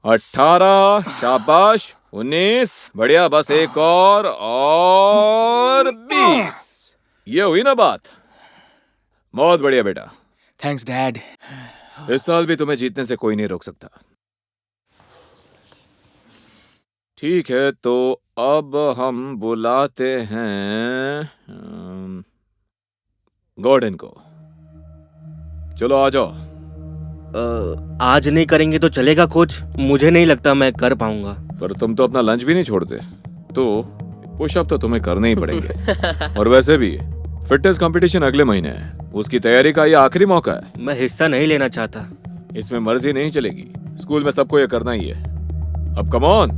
18, शाबाश। 19, बढ़िया, बस एक और 20। ये हुई ना बात? बहुत बढ़िया बेटा। Thanks dad. इस साल भी तुम्हें जीतने से कोई नहीं रोक सकता। ठीक है, तो अब हम बुलाते हैं गॉर्डन को। चलो आ जाओ। आज नहीं करेंगे तो चलेगा कोच? मुझे नहीं लगता मैं कर पाऊंगा। पर तुम तो अपना लंच भी नहीं छोड़ते, तो पुशअप तो तुम्हें करने ही पड़ेंगे। और वैसे भी फिटनेस कंपटीशन अगले महीने है, उसकी तैयारी का ये आखिरी मौका है। मैं हिस्सा नहीं लेना चाहता। इसमें मर्जी नहीं चलेगी, स्कूल में सबको ये करना ही है। अब कम ऑन,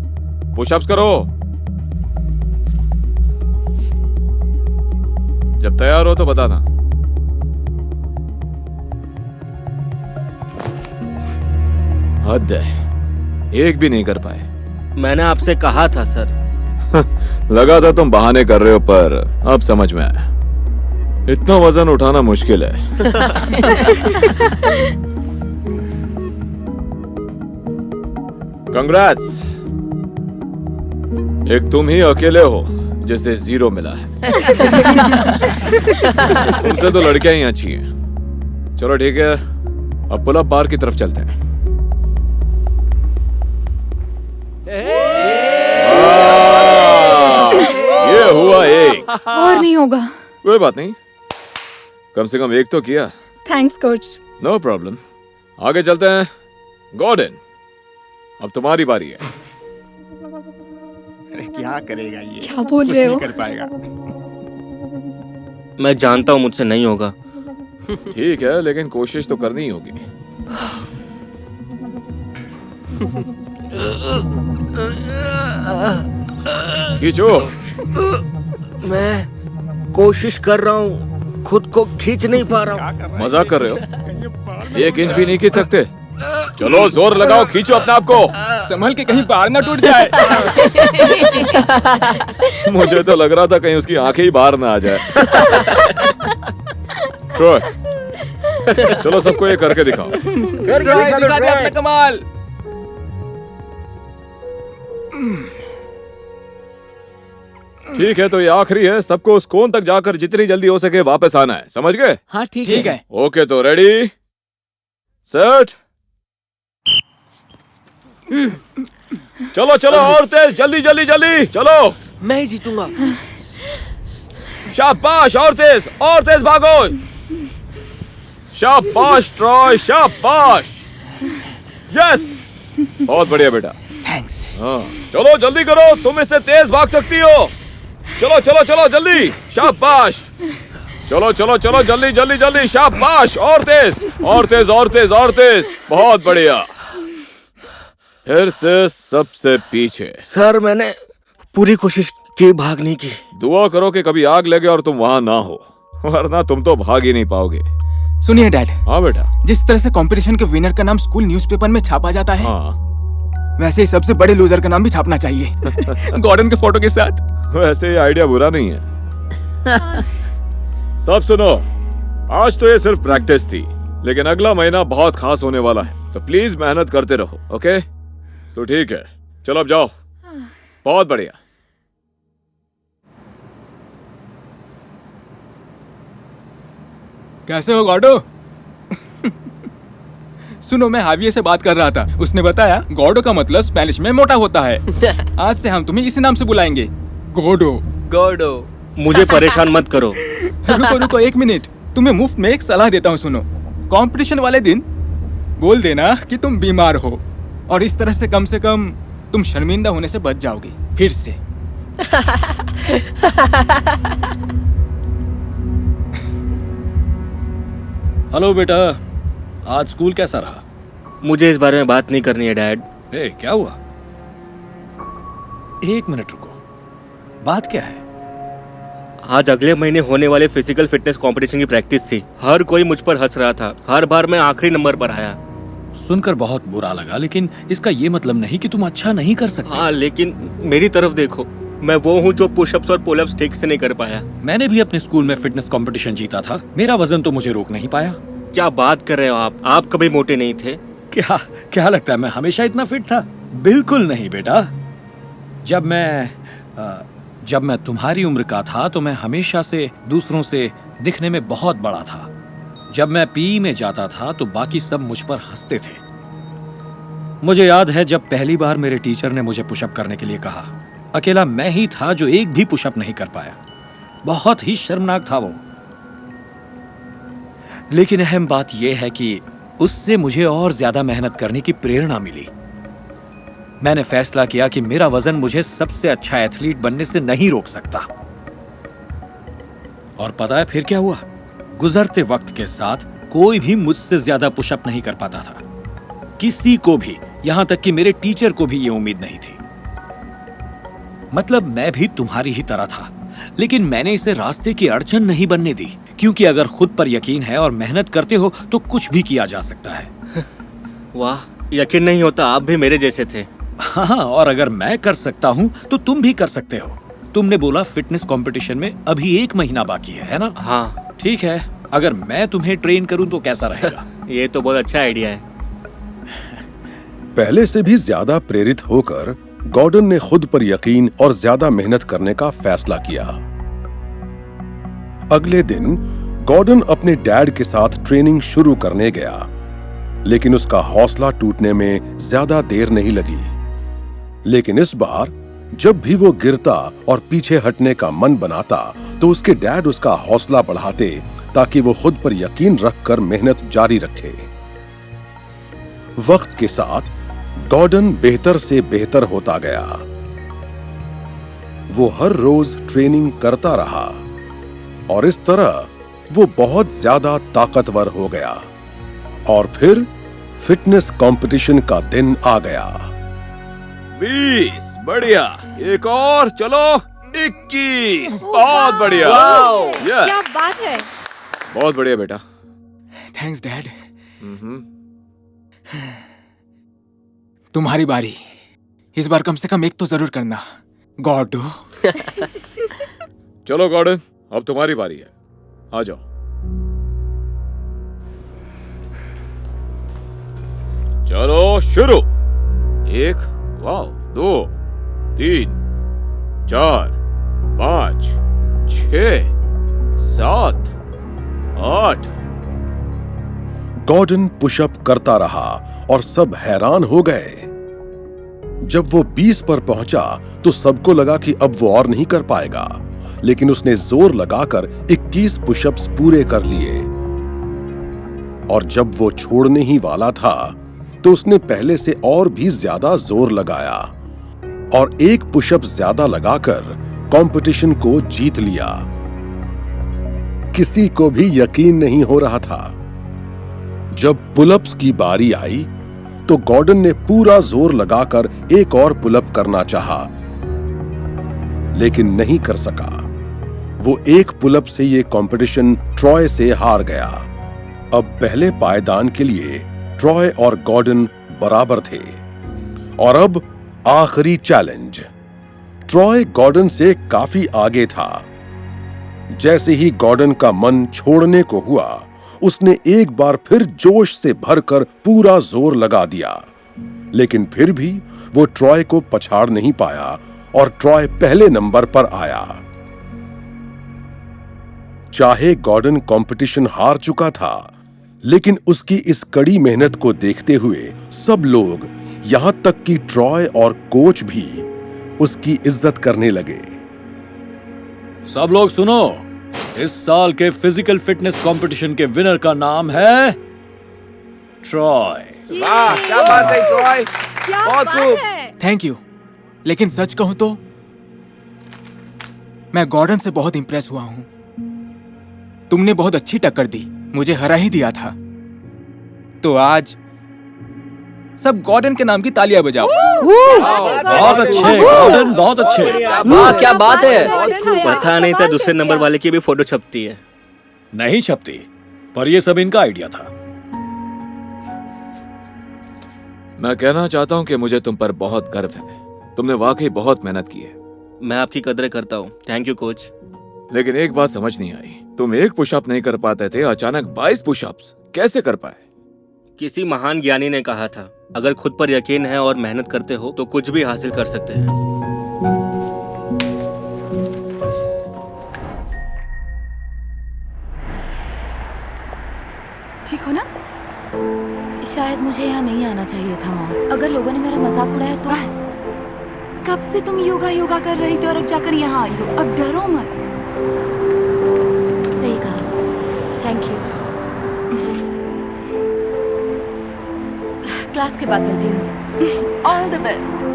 पुशअप्स करो। जब तैयार हो तो बताना। हद है, एक भी नहीं कर पाए। मैंने आपसे कहा था सर। लगा था तुम बहाने कर रहे हो, पर अब समझ में आया इतना वजन उठाना मुश्किल है। कंग्रेट्स, एक तुम ही अकेले हो जिसे 0 मिला है। तुमसे तो लड़कियां ही अच्छी हैं। चलो ठीक है, अब पुल अप बार की तरफ चलते हैं। ये हुआ एक। और नहीं होगा। कोई बात नहीं, कम से कम एक तो किया। Thanks coach. No problem. आगे चलते हैं। गॉर्डन, अब तुम्हारी बारी है। अरे क्या करेगा ये? क्या बोल कुछ रहे नहीं हो? कर पाएगा। मैं जानता हूँ मुझसे नहीं होगा। ठीक है, लेकिन कोशिश तो करनी ही होगी। खींचो। मैं कोशिश कर रहा हूँ, खुद को खींच नहीं पा रहा हूँ। मजाक कर रहे हो? 1 इंच भी नहीं खींच सकते? चलो जोर लगाओ, खींचो अपने आप को। संभल के कहीं बाहर ना टूट जाए। मुझे तो लग रहा था कहीं उसकी आंखें ही बाहर ना आ जाए। ट्रोय, चलो सबको ये करके दिखाओ। दिखा दे अपना कमाल। ठीक है, तो ये आखिरी है। सबको उस कोन तक जाकर जितनी जल्दी हो सके वापस आना है, समझ गए? हाँ ठीक है। ओके, तो रेडी, सेट, चलो चलो और तेज, जल्दी जल्दी जल्दी चलो। मैं ही जीतूंगा। शाबाश, और तेज भागो। शाबाश ट्रॉय, शाबाश। यस, बहुत बढ़िया बेटा। थैंक्स। हाँ, चलो जल्दी करो, तुम इससे तेज भाग सकती हो। चलो चलो चलो जल्दी, शाबाश। चलो चलो चलो जल्दी जल्दी जल्दी, शाबाश। और तेज और तेज और तेज और तेज, बहुत बढ़िया। फिर से सबसे पीछे। सर मैंने पूरी कोशिश की भागने की। दुआ करो कि कभी आग लगे और तुम वहां ना हो, वरना तुम तो भाग ही नहीं पाओगे। सुनिए डैड, हाँ बेटा। जिस तरह से कंपटीशन के विनर का नाम स्कूल न्यूज़पेपर में छापा जाता है, हाँ, वैसे ही सबसे बड़े लूजर का नाम भी छापना चाहिए। गॉर्डन के फोटो के साथ। वैसे ये आइडिया बुरा नहीं है। सब सुनो, आज तो ये सिर्फ प्रैक्टिस थी, लेकिन अगला महीना बहुत खास होने वाला है, तो प्लीज मेहनत करते रहो। ओके, तो ठीक है, चलो अब जाओ। बहुत बढ़िया। कैसे हो गॉडो? सुनो, मैं हाविये से बात कर रहा था। उसने बताया गॉडो का मतलब स्पेनिश में मोटा होता है। आज से हम तुम्हें इसी नाम से बुलाएंगे, गॉडो। गॉडो। मुझे परेशान मत करो। रुको रुको 1 मिनट, तुम्हें मुफ्त में एक सलाह देता हूँ, सुनो। कंपटीशन वाले दिन बोल देना कि तुम बीमार हो, और इस तरह से कम तुम शर्मिंदा होने से बच जाओगे फिर से। हेलो बेटा, आज स्कूल कैसा रहा? मुझे इस बारे में बात नहीं करनी है डैड। ए, क्या हुआ? 1 मिनट रुको, बात क्या है? आज अगले महीने होने वाले फिजिकल फिटनेस कंपटीशन की प्रैक्टिस थी। हर कोई मुझ पर हंस रहा था। हर बार मैं आखिरी नंबर पर आया। सुनकर बहुत बुरा लगा, लेकिन इसका ये मतलब नहीं कि तुम अच्छा नहीं कर सकते। हाँ, लेकिन मेरी तरफ देखो, मैं वो हूँ जो पुशअप्स और पुलअप्स ठीक से नहीं कर पाया। मैंने भी अपने स्कूल में फिटनेस कंपटीशन जीता था। मेरा वजन तो मुझे रोक नहीं पाया। क्या बात कर रहे हो आप? कभी मोटे नहीं थे। क्या क्या लगता है मैं हमेशा इतना फिट था? बिल्कुल नहीं बेटा। जब मैं तुम्हारी उम्र का था तो मैं हमेशा से दूसरों से दिखने में बहुत बड़ा था। जब मैं पीई में जाता था तो बाकी सब मुझ पर हंसते थे। मुझे याद है जब पहली बार मेरे टीचर ने मुझे पुशअप करने के लिए कहा, अकेला मैं ही था जो एक भी पुशअप नहीं कर पाया। बहुत ही शर्मनाक था वो। लेकिन अहम बात यह है कि उससे मुझे और ज्यादा मेहनत करने की प्रेरणा मिली। मैंने फैसला किया कि मेरा वजन मुझे सबसे अच्छा एथलीट बनने से नहीं रोक सकता। और पता है फिर क्या हुआ? गुजरते वक्त के साथ कोई भी मुझसे ज्यादा पुशअप नहीं कर पाता था, किसी को भी, यहां तक कि मेरे टीचर को भी यह उम्मीद नहीं थी। मतलब मैं भी तुम्हारी ही तरह था, लेकिन मैंने इसे रास्ते की अड़चन नहीं बनने दी, क्योंकि अगर खुद पर यकीन है और मेहनत करते हो तो कुछ भी किया जा सकता है। वाह, यकीन नहीं होता आप भी मेरे जैसे थे। हाँ, और अगर मैं कर सकता हूं तो तुम भी कर सकते हो। तुमने बोला फिटनेस कंपटीशन में अभी 1 महीना बाकी है ना? हाँ। ठीक है, अगर मैं तुम्हें ट्रेन करूं तो कैसा रहेगा? ये तो बहुत अच्छा आइडिया है। पहले से भी ज्यादा प्रेरित होकर गॉर्डन ने खुद पर यकीन और ज्यादा मेहनत करने का फैसला किया। अगले दिन गॉर्डन अपने डैड के साथ ट्रेनिंग शुरू करने गया, लेकिन उसका हौसला टूटने में ज्यादा देर नहीं लगी। लेकिन इस बार जब भी वो गिरता और पीछे हटने का मन बनाता तो उसके डैड उसका हौसला बढ़ाते ताकि वो खुद पर यकीन रखकर मेहनत जारी रखे। वक्त के साथ गॉर्डन बेहतर से बेहतर होता गया। वो हर रोज ट्रेनिंग करता रहा और इस तरह वो बहुत ज्यादा ताकतवर हो गया। और फिर फिटनेस कंपटीशन का दिन आ गया। 20, बढ़िया। एक और, चलो 21, बहुत बढ़िया। क्या यस, बात है। बहुत बढ़िया बेटा। Thanks dad. तुम्हारी बारी। इस बार कम से कम एक तो जरूर करना। God do. चलो गॉर्डन, अब तुम्हारी बारी है, आ जाओ। चलो शुरू। 1, वाओ, 2, 3, 4, 5, 6, 7, 8। गॉर्डन पुशअप करता रहा और सब हैरान हो गए। जब वो 20 पर पहुंचा तो सबको लगा कि अब वो और नहीं कर पाएगा, लेकिन उसने जोर लगाकर 21 पुशअप्स पूरे कर लिए। और जब वो छोड़ने ही वाला था तो उसने पहले से और भी ज्यादा जोर लगाया और 1 पुशअप ज्यादा लगाकर कंपटीशन को जीत लिया। किसी को भी यकीन नहीं हो रहा था। जब पुलअप्स की बारी आई तो गॉर्डन ने पूरा जोर लगाकर एक और पुलअप करना चाहा, लेकिन नहीं कर सका। वो 1 पुलअप से ये कंपटीशन ट्रॉय से हार गया। अब पहले पायदान के लिए ट्रॉय और गॉर्डन बराबर थे। और अब आखिरी चैलेंज। ट्रॉय गॉर्डन से काफी आगे था। जैसे ही गॉर्डन का मन छोड़ने को हुआ, उसने एक बार फिर जोश से भरकर पूरा जोर लगा दिया, लेकिन फिर भी वो ट्रॉय को पछाड़ नहीं पाया और ट्रॉय पहले नंबर पर आया। चाहे गॉर्डन कंपटीशन हार चुका था, लेकिन उसकी इस कड़ी मेहनत को देखते हुए सब लोग, यहां तक कि ट्रॉय और कोच भी उसकी इज्जत करने लगे। सब लोग सुनो, इस साल के फिजिकल फिटनेस कंपटीशन के विनर का नाम है ट्रॉय। वाह, क्या बात है ट्रॉय, क्या बहुत बात खूब। है। Thank you. लेकिन सच कहूं तो मैं गॉर्डन से बहुत इंप्रेस हुआ हूं। तुमने बहुत अच्छी टक्कर दी, मुझे हरा ही दिया था। तो आज सब गॉर्डन के नाम की तालियां बजाओ। बहुत अच्छे गॉर्डन, बहुत अच्छे। वाह, क्या बात है। गॉर्डन, पता नहीं था दूसरे नंबर वाले की भी फोटो छपती है। नहीं छपती, पर ये सब इनका आइडिया था। मैं कहना चाहता हूं कि मुझे तुम पर बहुत गर्व है। तुमने वाकई बहुत मेहनत की है। मैं आपकी कदर करता हूँ। Thank you coach. लेकिन एक बात समझ नहीं आई, तुम 1 पुशअप नहीं कर पाते थे, अचानक 22 पुशअप्स कैसे कर पाए? किसी महान ज्ञानी ने कहा था, अगर खुद पर यकीन है और मेहनत करते हो तो कुछ भी हासिल कर सकते हैं। ठीक हो ना? शायद मुझे यहाँ नहीं आना चाहिए था मॉम। अगर लोगों ने मेरा मजाक उड़ाया तो बस। कब से तुम योगा कर रही थी और अब जाकर यहाँ आई हो। अब डरो मत। सही कहा। Thank you. क्लास के बाद मिलती हूँ। All the best.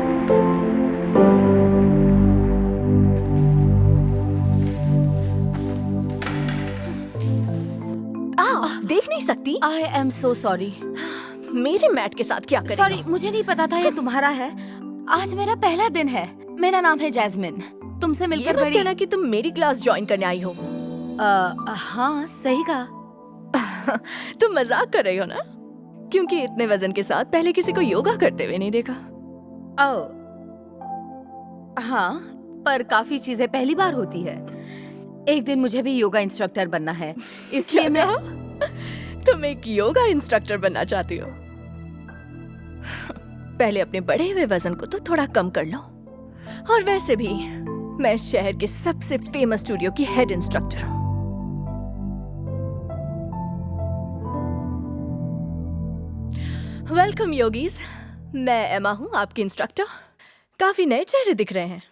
देख नहीं सकती? I am so sorry. मेरे मैट के साथ क्या करेगा? सॉरी, मुझे नहीं पता था ये तुम्हारा है। आज मेरा पहला दिन है। मेरा नाम है जैस्मिन। तुमसे ये मिलकर मत बड़ी कहना कि तुम मेरी क्लास ज्वाइन करने आई हो। हाँ, सही कहा। तुम मजाक कर रही हो ना? क्योंकि इतने वजन के साथ पहले किसी को योगा करते हुए नहीं देखा। हाँ, पर काफी चीजें पहली बार होती है। एक दिन मुझे भी योगा इंस्ट्रक्टर बनना है, इसलिए मैं तुम एक योगा इंस्ट्रक्टर बनना चाहती हो? पहले अपने बढ़े हुए वजन को तो थोड़ा कम कर लो। और वैसे भी मैं शहर के सबसे फेमस स्टूडियो की हेड इंस्ट्रक्टर हूँ। Welcome yogis. मैं एमा हूँ, आपकी इंस्ट्रक्टर। काफी नए चेहरे दिख रहे हैं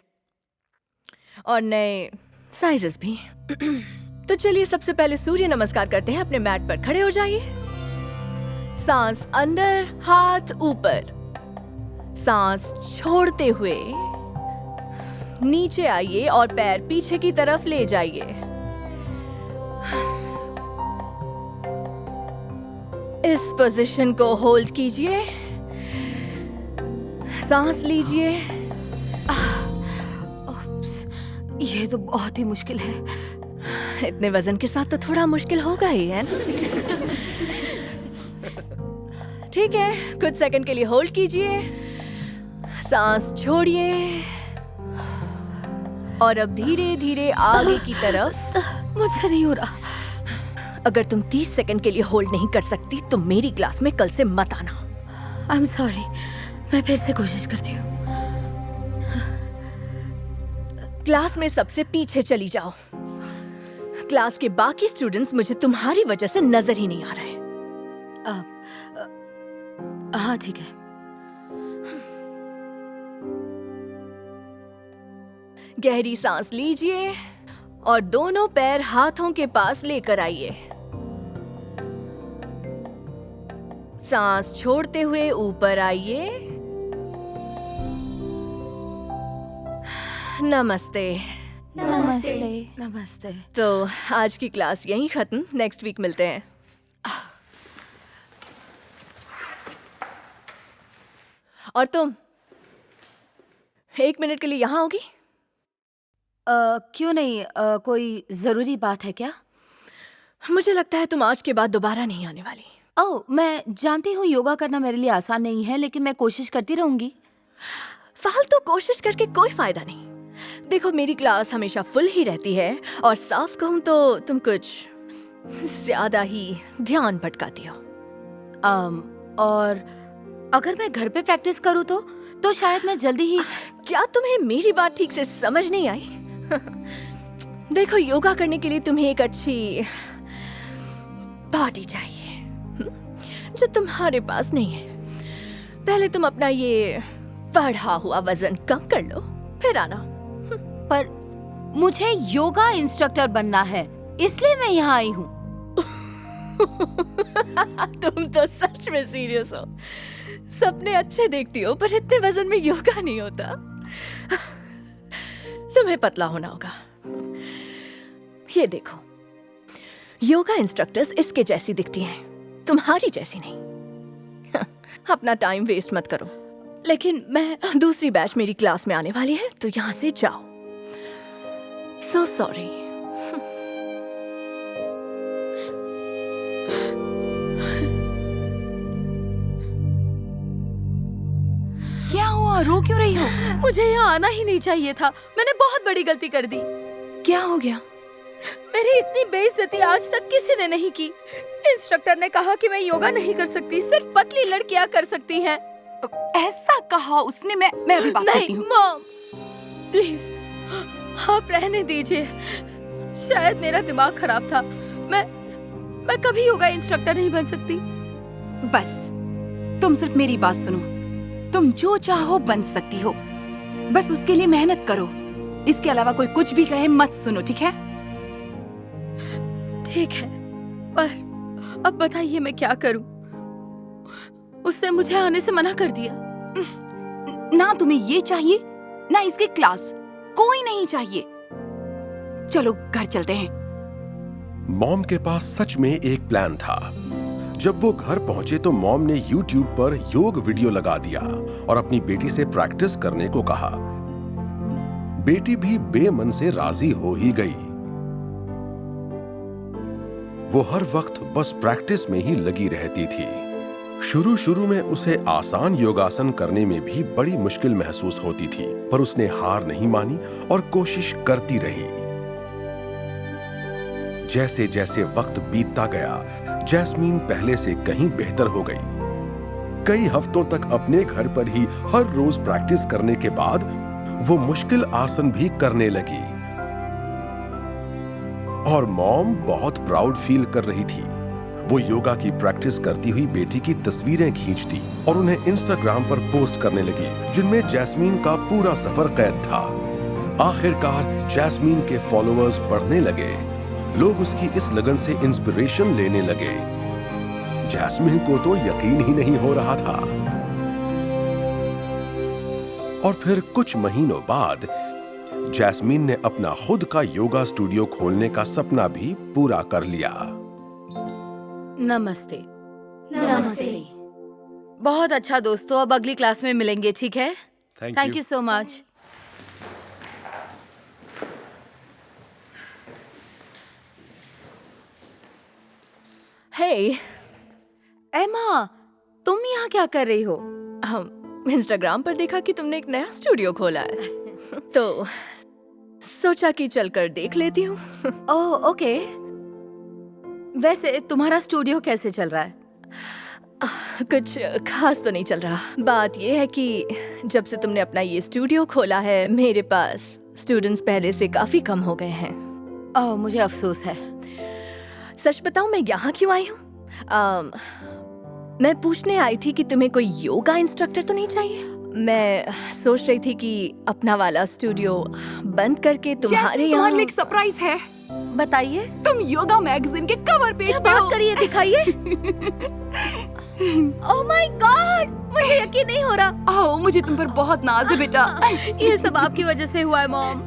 और नए साइजेस भी। तो चलिए सबसे पहले सूर्य नमस्कार करते हैं। अपने मैट पर खड़े हो जाइए। सांस अंदर, हाथ ऊपर। सांस छोड़ते हुए नीचे आइए और पैर पीछे की तरफ ले जाइए। इस पोजीशन को होल्ड कीजिए। सांस लीजिए। ये तो बहुत ही मुश्किल है। इतने वजन के साथ तो थोड़ा मुश्किल होगा ही, है ना? ठीक है, कुछ सेकंड के लिए होल्ड कीजिए। सांस छोड़िए और अब धीरे धीरे आगे की तरफ। मुझसे नहीं हो रहा। अगर तुम 30 सेकंड के लिए होल्ड नहीं कर सकती तो मेरी क्लास में कल से मत आना। आई एम सॉरी। मैं फिर से कोशिश करती हूँ। क्लास में सबसे पीछे चली जाओ। क्लास के बाकी स्टूडेंट्स मुझे तुम्हारी वजह से नजर ही नहीं आ रहे। हाँ, ठीक है। गहरी सांस लीजिए और दोनों पैर हाथों के पास लेकर आइए। सांस छोड़ते हुए ऊपर आइए। नमस्ते। नमस्ते। नमस्ते। तो आज की क्लास यहीं खत्म। नेक्स्ट वीक मिलते हैं। और तुम 1 मिनट के लिए यहाँ होगी? क्यों नहीं? कोई जरूरी बात है क्या? मुझे लगता है तुम आज के बाद दोबारा नहीं आने वाली। ओह, मैं जानती हूँ योगा करना मेरे लिए आसान नहीं है, लेकिन मैं कोशिश करती रहूंगी। फालतू कोशिश करके कोई फायदा नहीं। देखो, मेरी क्लास हमेशा फुल ही रहती है और साफ कहूँ तो तुम कुछ ज्यादा ही ध्यान भटकाती हो। और अगर मैं घर पे प्रैक्टिस करूँ तो शायद मैं जल्दी ही। क्या तुम्हें मेरी बात ठीक से समझ नहीं आई? देखो, योगा करने के लिए तुम्हें एक अच्छी बॉडी चाहिए, जो तुम्हारे पास नहीं है। पहले तुम अपना ये बढ़ा हुआ वजन कम कर लो, फिर आना। पर मुझे योगा इंस्ट्रक्टर बनना है, इसलिए मैं यहाँ आई हूँ। तुम तो सच में सीरियस हो। सपने अच्छे देखती हो पर इतने वजन में योगा नहीं होता। तुम्हें पतला होना होगा। ये देखो, योगा इंस्ट्रक्टर्स इसके जैसी दिखती हैं, तुम्हारी जैसी नहीं। अपना टाइम वेस्ट मत करो। लेकिन मैं दूसरी बैच मेरी क्लास में आने वाली है, तो यहाँ से जाओ। So sorry. क्या हुआ? रो क्यों रही हो? मुझे यहाँ आना ही नहीं चाहिए था। मैंने बहुत बड़ी गलती कर दी। क्या हो गया? मेरी इतनी बेइज्जती आज तक किसी ने नहीं की। इंस्ट्रक्टर ने कहा कि मैं योगा नहीं कर सकती, सिर्फ पतली लड़कियां कर सकती हैं। ऐसा कहा उसने? मैं अभी बात करती नहीं हूँ। मॉम, प्लीज आप रहने दीजिए। शायद मेरा दिमाग खराब था। मैं कभी योगा इंस्ट्रक्टर नहीं बन सकती। बस तुम सिर्फ मेरी बात सुनो। तुम जो चाहो बन सकती हो, बस उसके लिए मेहनत करो। इसके अलावा कोई कुछ भी कहे मत सुनो, ठीक है? ठीक है, पर अब बताइए मैं क्या करूं? उसने मुझे आने से मना कर दिया। ना तुम्हें ये चाहिए ना इसकी क्लास, कोई नहीं चाहिए। चलो घर चलते हैं। मॉम के पास सच में एक प्लान था। जब वो घर पहुंचे तो मॉम ने YouTube पर योग वीडियो लगा दिया और अपनी बेटी से प्रैक्टिस करने को कहा। बेटी भी बेमन से राजी हो ही गई। वो हर वक्त बस प्रैक्टिस में ही लगी रहती थी। शुरू में उसे आसान योगासन करने में भी बड़ी मुश्किल महसूस होती थी, पर उसने हार नहीं मानी और कोशिश करती रही। जैसे जैसे वक्त बीतता गया, जैस्मीन पहले से कहीं बेहतर हो गई। कई हफ्तों तक अपने घर पर ही हर रोज प्रैक्टिस करने के बाद वो मुश्किल आसन भी करने लगी और मॉम बहुत प्राउड फील कर रही थी। वो योगा की प्रैक्टिस करती हुई बेटी की तस्वीरें खींचती और उन्हें इंस्टाग्राम पर पोस्ट करने लगी, जिनमें जैस्मीन का पूरा सफर कैद था। आखिरकार जैस्मीन के फॉलोअर्स बढ़ने लगे। लोग उसकी इस लगन से इंस्पिरेशन लेने लगे। जैस्मीन को तो यकीन ही नहीं हो रहा था। और फिर कुछ महीनों बाद जैस्मीन ने अपना खुद का योगा स्टूडियो खोलने का सपना भी पूरा कर लिया। नमस्ते। नमस्ते। बहुत अच्छा दोस्तों, अब अगली क्लास में मिलेंगे, ठीक है? Thank you so much. Hey Emma, तुम यहाँ क्या कर रही हो? हम इंस्टाग्राम पर देखा कि तुमने एक नया स्टूडियो खोला है, तो सोचा कि चलकर देख लेती हूँ। Oh okay. वैसे तुम्हारा स्टूडियो कैसे चल रहा है? कुछ खास तो नहीं चल रहा। बात यह है कि जब से तुमने अपना ये स्टूडियो खोला है, मेरे पास स्टूडेंट्स पहले से काफी कम हो गए हैं। ओह, मुझे अफसोस है। सच बताऊं, मैं यहाँ क्यों आई हूँ? मैं पूछने आई थी कि तुम्हें कोई योगा इंस्ट्रक्टर तो नहीं चाहिए? मैं सोच रही थी कि अपना वाला स्टूडियो बंद करके तुम्हारे यहाँ। तुम्हारे लिए एक सरप्राइज है। बताइए। तुम योगा मैगजीन के कवर पेज पे हो। बात करिए, दिखाइए। ओह माय गॉड, मुझे यकीन नहीं हो रहा। ओह, मुझे तुम पर बहुत नाज है बेटा। ये सब आपकी वजह से हुआ है मॉम।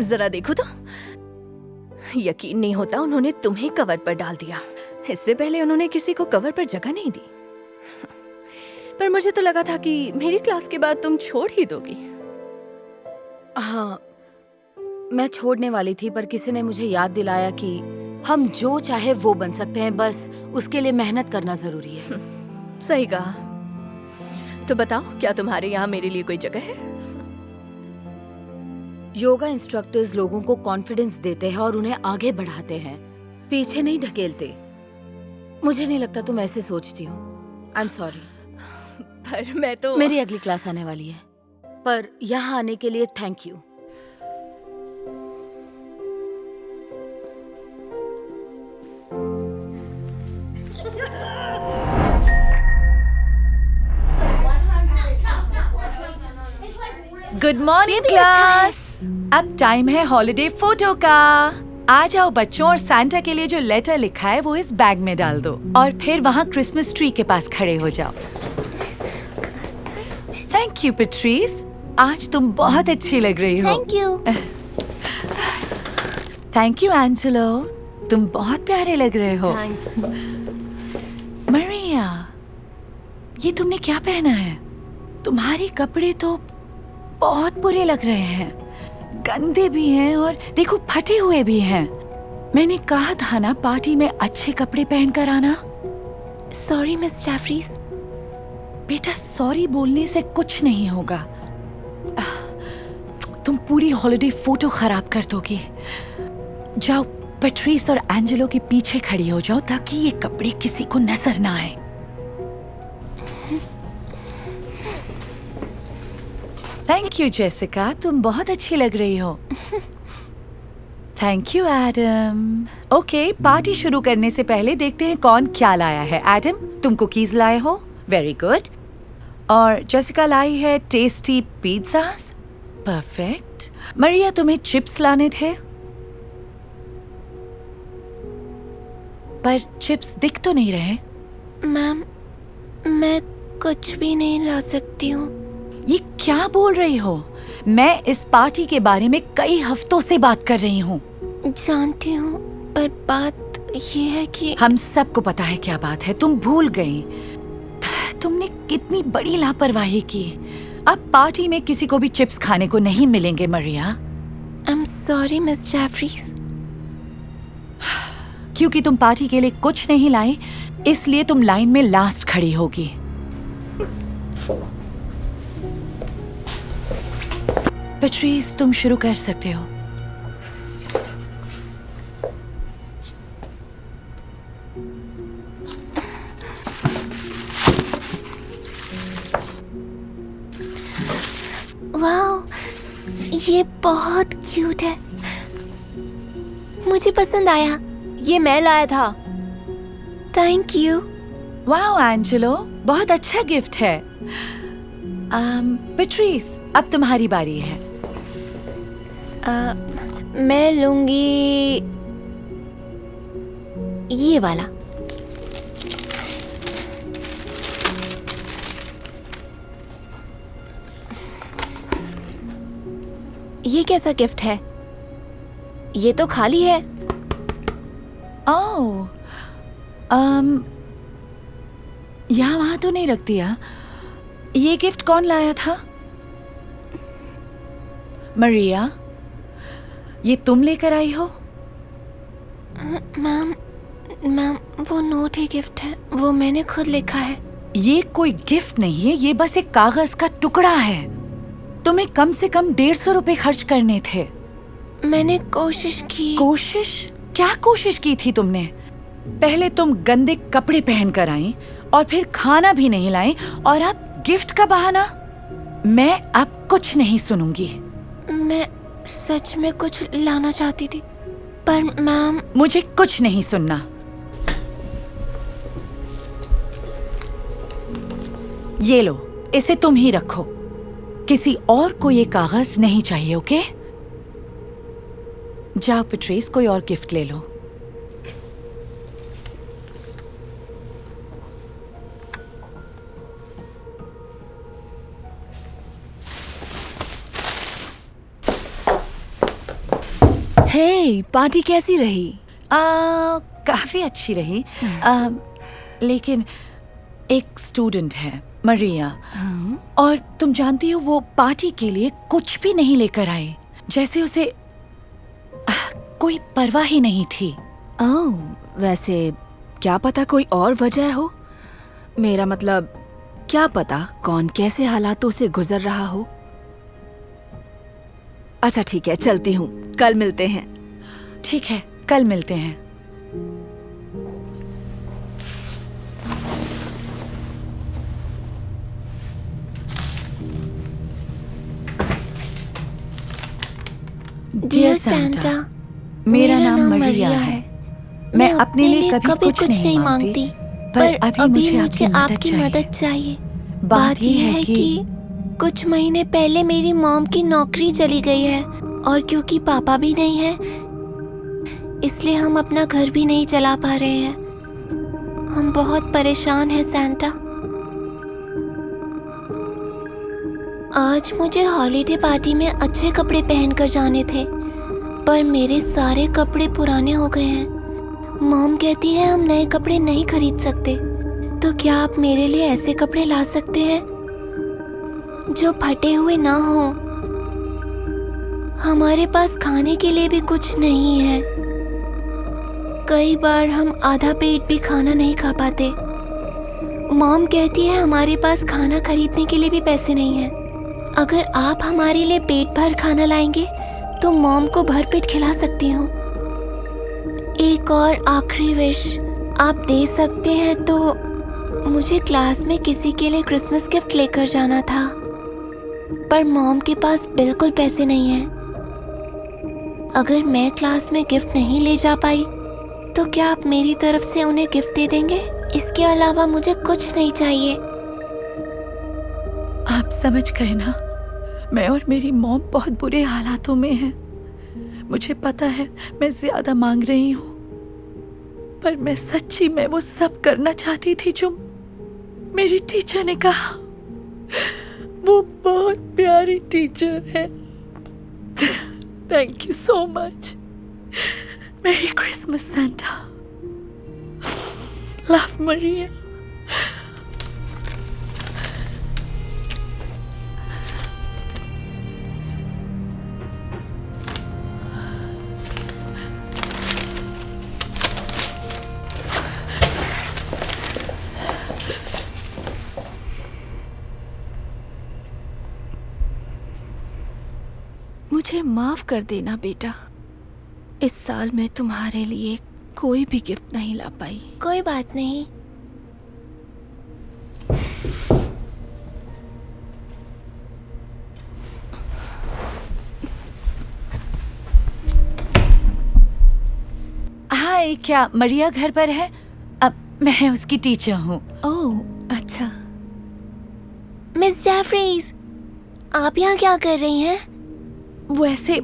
जरा देखो तो। यकीन नहीं होता, उन्होंने तुम्हें कवर पर डाल दिया। इससे पहले उन्होंने किसी को कवर पर जगह नहीं दी। पर मुझे तो लगा था कि मेरी क्लास के बाद तुम छोड़ ही दोगी। हाँ, मैं छोड़ने वाली थी, पर किसी ने मुझे याद दिलाया कि हम जो चाहे वो बन सकते हैं, बस उसके लिए मेहनत करना जरूरी है। सही कहा। तो बताओ, क्या तुम्हारे यहाँ मेरे लिए कोई जगह है? योगा इंस्ट्रक्टर्स लोगों को कॉन्फिडेंस देते हैं और उन्हें आगे बढ़ाते हैं, पीछे नहीं ढकेलते। मुझे नहीं लगता तुम ऐसे सोचती हो। आई एम सॉरी, पर मैं तो। मेरी अगली क्लास आने वाली है, पर यहाँ आने के लिए thank you. Good morning class. अब टाइम है हॉलिडे फोटो का। आ जाओ बच्चों, और सांता के लिए जो लेटर लिखा है वो इस बैग में डाल दो और फिर वहाँ क्रिसमस ट्री के पास खड़े हो जाओ। थैंक यू पेट्रीस, आज तुम बहुत अच्छी लग रही हो। Thank you. Thank you Angelo, तुम बहुत प्यारे लग रहे हो। मरिया, ये तुमने क्या पहना है? तुम्हारे कपड़े तो बहुत बुरे लग रहे हैं, गंदे भी हैं और देखो फटे हुए भी हैं। मैंने कहा था ना पार्टी में अच्छे कपड़े पहनकर आना। Sorry miss Jeffries. बेटा, सॉरी बोलने से कुछ नहीं होगा। तुम पूरी हॉलिडे फोटो खराब कर दोगे। जाओ पैट्रिस और एंजेलो के पीछे खड़ी हो जाओ ताकि ये कपड़े किसी को नजर ना आए। थैंक यू जेसिका, तुम बहुत अच्छी लग रही हो। Thank you Adam. Okay, party शुरू करने से पहले देखते हैं कौन क्या लाया है। एडम, तुम कुकीज लाए हो, वेरी गुड। और जेसिका लाई है टेस्टी पिज़्ज़ास, परफेक्ट। मरिया, तुम्हें चिप्स लाने थे, पर चिप्स दिख तो नहीं रहे। मैम, मैं कुछ भी नहीं ला सकती हूँ। ये क्या बोल रही हो? मैं इस पार्टी के बारे में कई हफ्तों से बात कर रही हूँ। जानती हूँ, पर बात ये है कि हम सबको पता है क्या बात है। तुम भूल गई। तुमने कितनी बड़ी लापरवाही की। अब पार्टी में किसी को भी चिप्स खाने को नहीं मिलेंगे Maria. I am sorry miss Jeffries. क्योंकि तुम पार्टी के लिए कुछ नहीं लाई, इसलिए तुम लाइन में लास्ट खड़ी होगी। पैट्रिस, तुम शुरू कर सकते हो। वाओ, ये बहुत क्यूट है, मुझे पसंद आया। ये मैं लाया था। Thank you. वाओ एंजेलो, बहुत अच्छा गिफ्ट है। पैट्रिस, अब तुम्हारी बारी है। मैं लूंगी ये वाला। ये कैसा गिफ्ट है? ये तो खाली है। ओह, यहाँ वहां तो नहीं रख दिया। ये गिफ्ट कौन लाया था? मरिया, ये तुम लेकर आई हो? मैम, वो नोट ही गिफ्ट है, वो मैंने खुद लिखा है। ये कोई गिफ्ट नहीं है, ये बस एक कागज का टुकड़ा है। तुम्हें कम से कम 150 रुपए खर्च करने थे। मैंने कोशिश की। कोशिश? क्या कोशिश की थी तुमने? पहले तुम गंदे कपड़े पहन कर आई और फिर खाना भी नहीं लाई, और अब गिफ्ट का बहाना। मैं अब कुछ नहीं सुनूंगी। मैं सच में कुछ लाना चाहती थी, पर मैम। मुझे कुछ नहीं सुनना। ये लो, इसे तुम ही रखो। किसी और को ये कागज नहीं चाहिए, ओके? जाओ पैट्रिस, कोई और गिफ्ट ले लो। हे, पार्टी कैसी रही? काफी अच्छी रही। लेकिन एक स्टूडेंट है, मरिया, और तुम जानती हो वो पार्टी के लिए कुछ भी नहीं लेकर आए, जैसे उसे कोई परवाह ही नहीं थी। ओह, वैसे क्या पता कोई और वजह हो। मेरा मतलब, क्या पता कौन कैसे हालातों से गुजर रहा हो। अच्छा ठीक है, चलती हूँ, कल मिलते हैं। ठीक है, कल मिलते हैं। डियर सैंटा, मेरा नाम मरिया है। मैं अपने लिए कभी कुछ नहीं मांगती, पर अभी मुझे आपकी मदद चाहिए। बात यह है कि कुछ महीने पहले मेरी मॉम की नौकरी चली गई है, और क्योंकि पापा भी नहीं है, इसलिए हम अपना घर भी नहीं चला पा रहे हैं। हम बहुत परेशान हैं सैंटा। आज मुझे हॉलीडे पार्टी में अच्छे कपड़े पहनकर जाने थे, पर मेरे सारे कपड़े पुराने हो गए हैं। मॉम कहती है हम नए कपड़े नहीं खरीद सकते, तो क्या आप मेरे लिए ऐसे कपड़े ला सकते हैं जो फटे हुए ना हो? हमारे पास खाने के लिए भी कुछ नहीं है। कई बार हम आधा पेट भी खाना नहीं खा पाते। मॉम कहती है हमारे पास खाना खरीदने के लिए भी पैसे नहीं हैं, अगर आप हमारे लिए पेट भर खाना लाएंगे तो मॉम को भरपेट खिला सकती हूँ। एक और आखिरी विश आप दे सकते हैं तो मुझे क्लास में किसी के लिए क्रिसमस गिफ्ट लेकर जाना था, पर मॉम के पास बिल्कुल पैसे नहीं हैं। अगर मैं क्लास में गिफ्ट नहीं ले जा पाई तो क्या आप मेरी तरफ से उन्हें गिफ्ट दे देंगे? इसके अलावा मुझे कुछ नहीं चाहिए। आप समझ गए ना, मैं और मेरी मॉम बहुत बुरे हालातों में हैं। मुझे पता है मैं ज्यादा मांग रही हूँ, पर मैं सच्ची में वो सब करना चाहती थी जो मेरी टीचर ने कहा। वो बहुत प्यारी टीचर है। Thank you so much. Merry Christmas Santa. Love Maria. मुझे माफ कर देना बेटा, इस साल मैं तुम्हारे लिए कोई भी गिफ्ट नहीं ला पाई। कोई बात नहीं। हाय, क्या मरिया घर पर है? अब मैं उसकी टीचर हूँ। ओह अच्छा। मिस जेफरीज, आप यहाँ क्या कर रही हैं? वैसे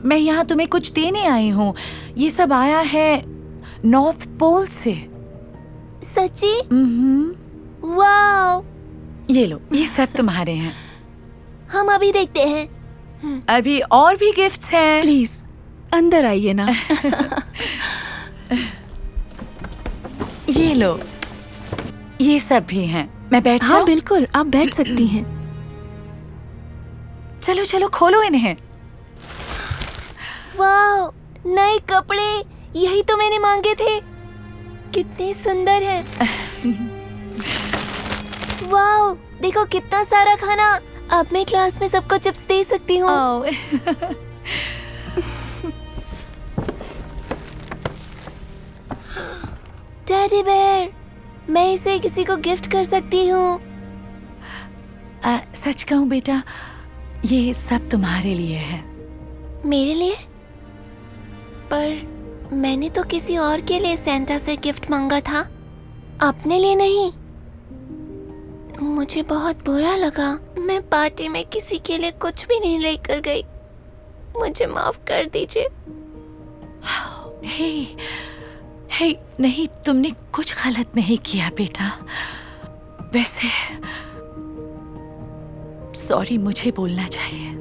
मैं यहाँ तुम्हें कुछ देने आई हूँ। ये सब आया है नॉर्थ पोल से। सच्ची? वाओ! ये लो, ये सब तुम्हारे हैं। हम अभी देखते हैं। अभी और भी गिफ्ट्स हैं। प्लीज अंदर आइए ना। ये लो, ये सब भी हैं। मैं बैठ हाँ जाऊं? बिल्कुल, आप बैठ सकती हैं। चलो चलो, खोलो इन्हें। वाओ, नए कपड़े! यही तो मैंने मांगे थे। कितने सुंदर हैं। वाओ, देखो कितना सारा खाना। अब मैं क्लास में सबको चिप्स दे सकती हूँ। टेडी बेयर, मैं इसे किसी को गिफ्ट कर सकती हूँ। सच कहूँ बेटा, ये सब तुम्हारे लिए है। मेरे लिए? पर मैंने तो किसी और के लिए सेंटा से गिफ्ट मांगा था, अपने लिए नहीं। मुझे बहुत बुरा लगा। मैं पार्टी में किसी के लिए कुछ भी नहीं लेकर गई। मुझे माफ कर दीजिए। हे, नहीं, तुमने कुछ गलत नहीं किया बेटा। वैसे सॉरी मुझे बोलना चाहिए।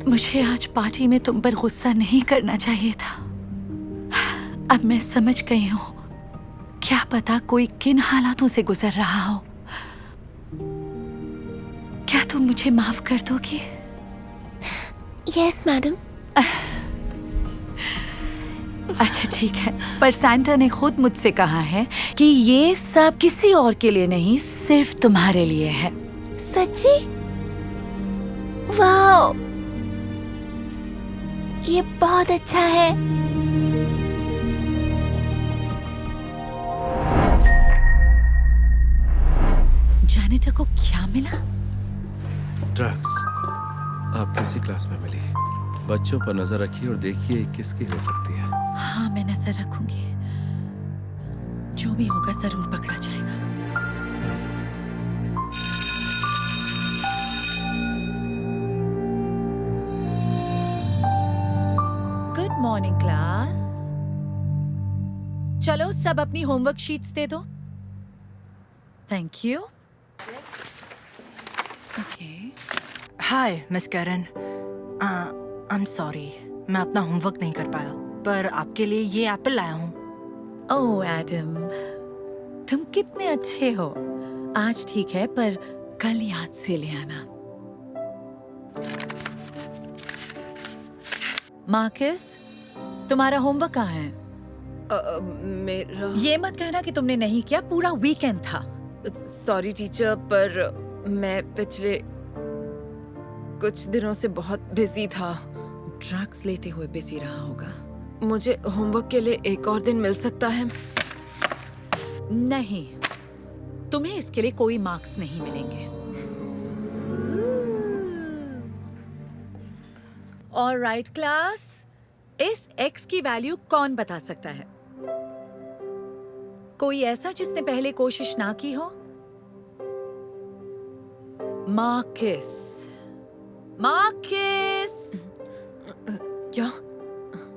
मुझे आज पार्टी में तुम पर गुस्सा नहीं करना चाहिए था। अब मैं समझ गई हूँ, क्या पता कोई किन हालातों से गुजर रहा हो। क्या तुम मुझे माफ कर दोगी? Yes madam. अच्छा ठीक है, पर सैंटा ने खुद मुझसे कहा है कि ये सब किसी और के लिए नहीं, सिर्फ तुम्हारे लिए है। सच्ची? वाओ, ये बहुत अच्छा है। जैनेटर को क्या मिला? ड्रग्स। आप किसी क्लास में मिली? बच्चों पर नजर रखिए और देखिए किसकी हो सकती है। हाँ, मैं नजर रखूंगी। जो भी होगा जरूर पकड़ा जाएगा। Good morning class. चलो सब अपनी होमवर्क शीट्स दे दो। Thank you. Okay. Hi miss Karen, I am sorry, मैं अपना होमवर्क नहीं कर पाया, पर आपके लिए ये एप्पल लाया हूँ। ओह एडम, तुम कितने अच्छे हो। आज ठीक है, पर कल याद से ले आना। मार्कस, तुम्हारा होमवर्क कहाँ है? मेरा ये मत कहना कि तुमने नहीं किया, पूरा वीकेंड था। सॉरी टीचर, पर मैं पिछले कुछ दिनों से बहुत बिजी था। ड्रग्स लेते हुए बिजी रहा होगा। मुझे होमवर्क के लिए एक और दिन मिल सकता है? नहीं, तुम्हें इसके लिए कोई मार्क्स नहीं मिलेंगे। ऑलराइट क्लास, इस x की वैल्यू कौन बता सकता है? कोई ऐसा जिसने पहले कोशिश ना की हो? मार्कस, मार्कस,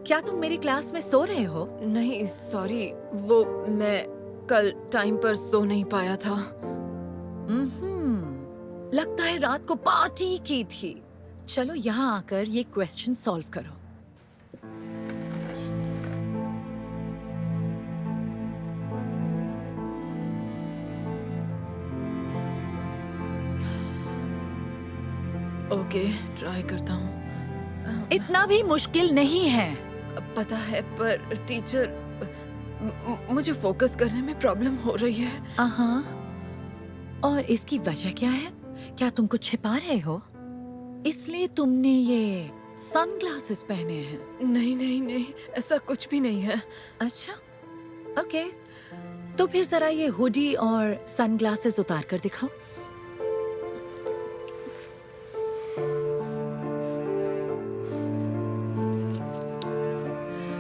क्या तुम मेरी क्लास में सो रहे हो? नहीं सॉरी, वो मैं कल टाइम पर सो नहीं पाया था। लगता है रात को पार्टी की थी। चलो यहाँ आकर ये क्वेश्चन सॉल्व करो। ओके, ट्राई करता हूँ। इतना भी मुश्किल नहीं है। पता है, पर टीचर मुझे फोकस करने में प्रॉब्लम हो रही है। और इसकी वजह क्या है? क्या तुम कुछ छिपा रहे हो? इसलिए तुमने ये सनग्लासेस पहने हैं? नहीं नहीं नहीं, ऐसा कुछ भी नहीं है। अच्छा, ओके, तो फिर जरा ये हुडी और सनग्लासेस उतार कर दिखाओ।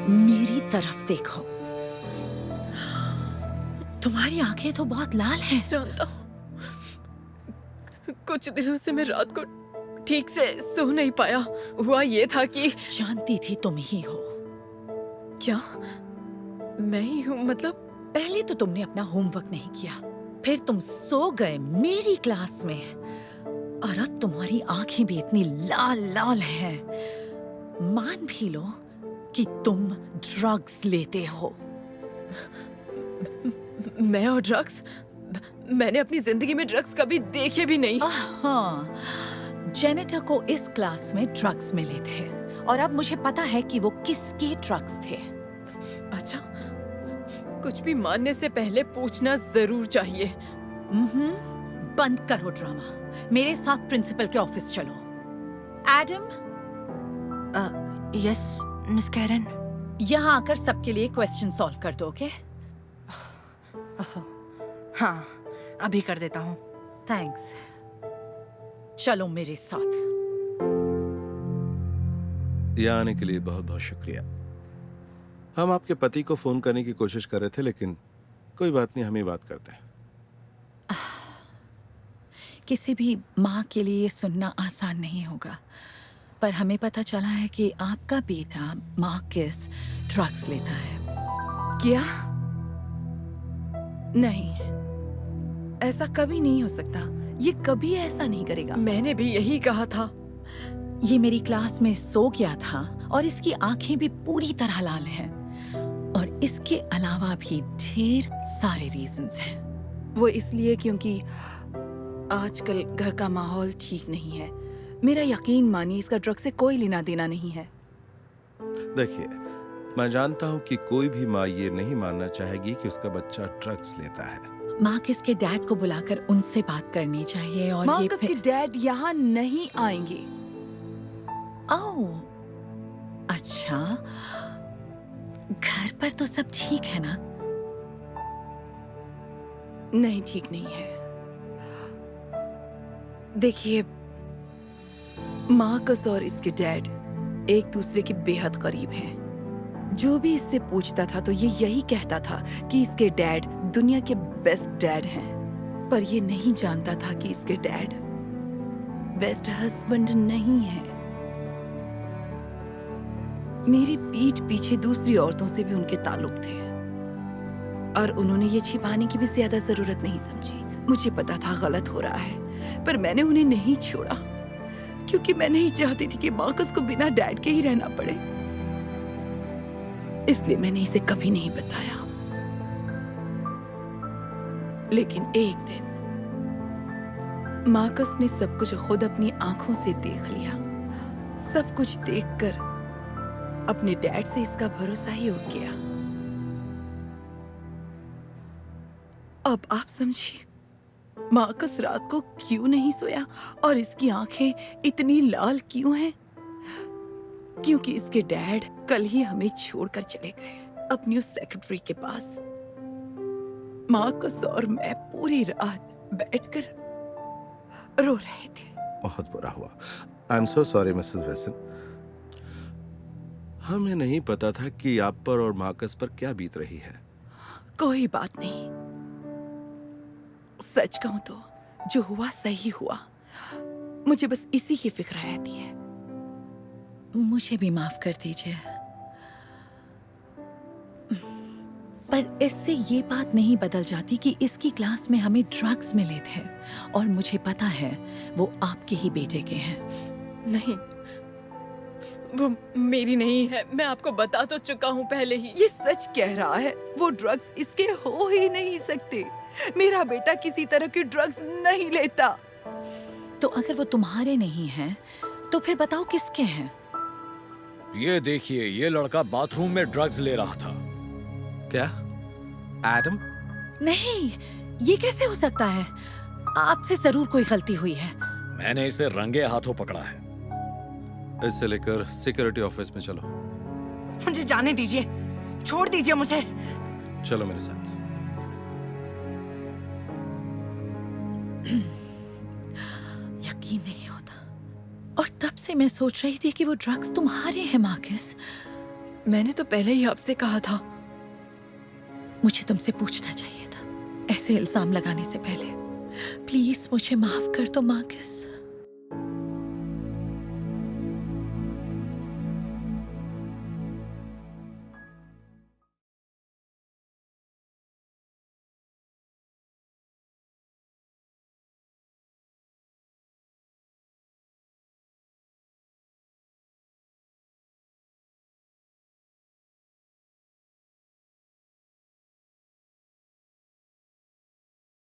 मेरी तरफ देखो। तुम्हारी आंखें तो बहुत लाल हैं। जानता हूँ, कुछ दिनों से मैं रात को ठीक से सो नहीं पाया। हुआ ये था कि जानती थी तुम ही हो। क्या मैं ही हूँ? मतलब पहले तो तुमने अपना होमवर्क नहीं किया, फिर तुम सो गए मेरी क्लास में, और अब तुम्हारी आंखें भी इतनी लाल लाल हैं। मान भी लो कि तुम ड्रग्स लेते हो। मैं और ड्रग्स? मैंने अपनी जिंदगी में ड्रग्स कभी देखे भी नहीं। हाँ, जेनेटर को इस क्लास में ड्रग्स मिले थे, और अब मुझे पता है कि वो किसके ड्रग्स थे। अच्छा, कुछ भी मानने से पहले पूछना जरूर चाहिए। बंद करो ड्रामा, मेरे साथ प्रिंसिपल के ऑफिस चलो। एडम। Yes miss Karen. यहाँ आकर सबके लिए क्वेश्चन सॉल्व कर दो, ओके? हाँ, अभी कर देता हूँ। थैंक्स। चलो मेरे साथ। यहाँ आने के लिए बहुत बहुत शुक्रिया। हम आपके पति को फोन करने की कोशिश कर रहे थे, लेकिन कोई बात नहीं, हम ही बात करते हैं। किसी भी माँ के लिए सुनना आसान नहीं होगा, पर हमें पता चला है कि आपका बेटा मार्कस ड्रग्स लेता है। क्या? नहीं, ऐसा कभी नहीं हो सकता। ये कभी ऐसा नहीं करेगा। मैंने भी यही कहा था। ये मेरी क्लास में सो गया था, और इसकी आंखें भी पूरी तरह लाल हैं, और इसके अलावा भी ढेर सारे रीजंस हैं। वो इसलिए क्योंकि आजकल घर का माहौल ठीक नहीं है। मेरा यकीन मानिए, इसका ड्रग से कोई लेना देना नहीं है। देखिए, मैं जानता हूँ कि कोई भी माँ ये नहीं मानना चाहेगी कि उसका बच्चा ड्रग्स लेता है। मार्कस के डैड को बुलाकर उनसे बात करनी चाहिए। और मार्कस के डैड यहाँ नहीं आएंगे। ओह, अच्छा, घर पर तो सब ठीक है ना? नहीं, ठीक नहीं है। देखिए, मार्कस और इसके डैड एक दूसरे के बेहद करीब हैं। जो भी इससे पूछता था तो ये यही कहता था कि इसके डैड दुनिया के बेस्ट डैड हैं, पर ये नहीं जानता था कि इसके डैड बेस्ट हस्बैंड नहीं है। मेरी पीठ पीछे दूसरी औरतों से भी उनके ताल्लुक थे, और उन्होंने ये छिपाने की भी ज्यादा जरूरत नहीं समझी। मुझे पता था गलत हो रहा है, पर मैंने उन्हें नहीं छोड़ा, क्योंकि मैं नहीं चाहती थी कि मार्कस को बिना डैड के ही रहना पड़े। इसलिए मैंने इसे कभी नहीं बताया। लेकिन एक दिन मार्कस ने सब कुछ खुद अपनी आंखों से देख लिया। सब कुछ देखकर अपने डैड से इसका भरोसा ही उठ गया। अब आप समझिए, मार्कस रात को क्यों नहीं सोया और इसकी आंखें इतनी लाल क्यों हैं? क्योंकि इसके डैड कल ही हमें छोड़कर चले गए अपनी उस सेक्रेटरी के पास। मार्कस और मैं पूरी रात बैठकर रो रहे थे। बहुत बुरा हुआ। I am so sorry Mrs वेसन। हमें नहीं पता था कि आप पर और मार्कस पर क्या बीत रही है। कोई बात नहीं, सच कहूं तो जो हुआ सही हुआ। मुझे बस इसी की फिक्र रहती है। मुझे भी माफ कर दीजिए, पर इससे ये बात नहीं बदल जाती कि इसकी क्लास में हमें ड्रग्स मिले थे और मुझे पता है वो आपके ही बेटे के हैं। नहीं, वो मेरी नहीं है। मैं आपको बता तो चुका हूँ पहले ही। ये सच कह रहा है। वो ड्रग्स इसके हो ही नहीं सकते। मेरा बेटा किसी तरह के ड्रग्स नहीं लेता। तो अगर वो तुम्हारे नहीं हैं, तो फिर बताओ किसके हैं? ये देखिए, ये लड़का बाथरूम में ड्रग्स ले रहा था। क्या एडम? नहीं, ये कैसे हो सकता है? आपसे जरूर कोई गलती हुई है। मैंने इसे रंगे हाथों पकड़ा है। इसे लेकर सिक्योरिटी ऑफिस में चलो। मुझे जाने दीजिए, छोड़ दीजिए मुझे। चलो मेरे साथ। यकीन नहीं होता। और तब से मैं सोच रही थी कि वो ड्रग्स तुम्हारे हैं मार्कस। मैंने तो पहले ही आपसे कहा था। मुझे तुमसे पूछना चाहिए था, ऐसे इल्जाम लगाने से पहले। प्लीज मुझे माफ कर दो मार्कस।